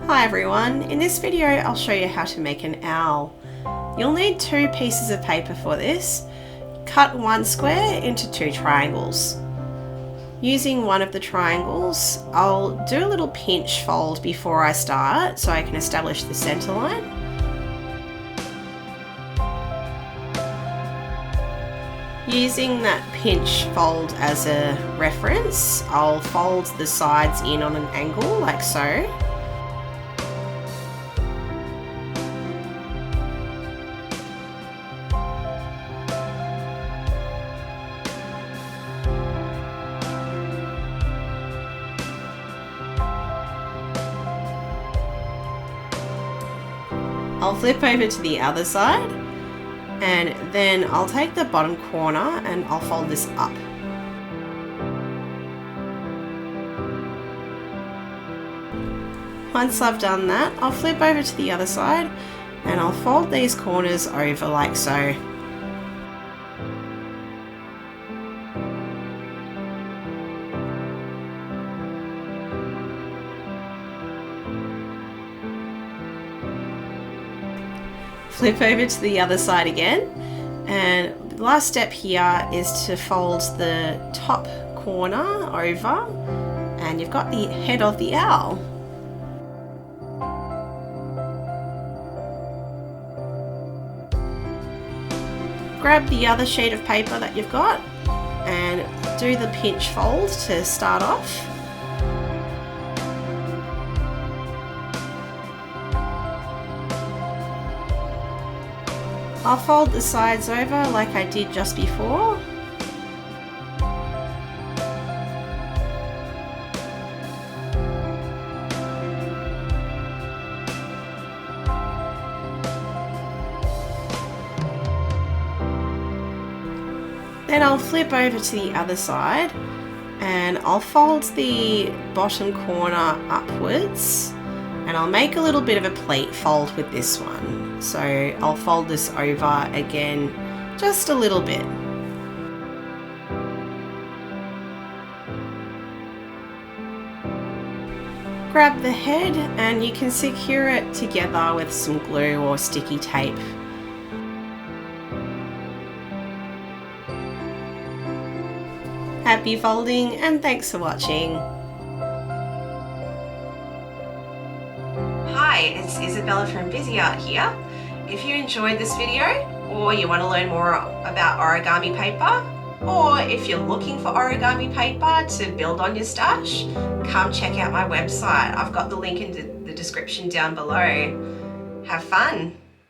Hi everyone, in this video I'll show you how to make an owl. You'll need 2 pieces of paper for this. Cut one square into 2 triangles. Using one of the triangles, I'll do a little pinch fold before I start so I can establish the center line. Using that pinch fold as a reference, I'll fold the sides in on an angle like so. I'll flip over to the other side and then I'll take the bottom corner and I'll fold this up. Once I've done that, I'll flip over to the other side and I'll fold these corners over like so. Flip over to the other side again, and the last step here is to fold the top corner over and you've got the head of the owl. Grab the other sheet of paper that you've got and do the pinch fold to start off. I'll fold the sides over like I did just before. Then I'll flip over to the other side and I'll fold the bottom corner upwards, and I'll make a little bit of a pleat fold with this one. So I'll fold this over again just a little bit. Grab the head and you can secure it together with some glue or sticky tape. Happy folding and thanks for watching. Hi, it's Isabella from Bizzi here. If you enjoyed this video, or you want to learn more about origami paper, or if you're looking for origami paper to build on your stash, come check out my website. I've got the link in the description down below. Have fun!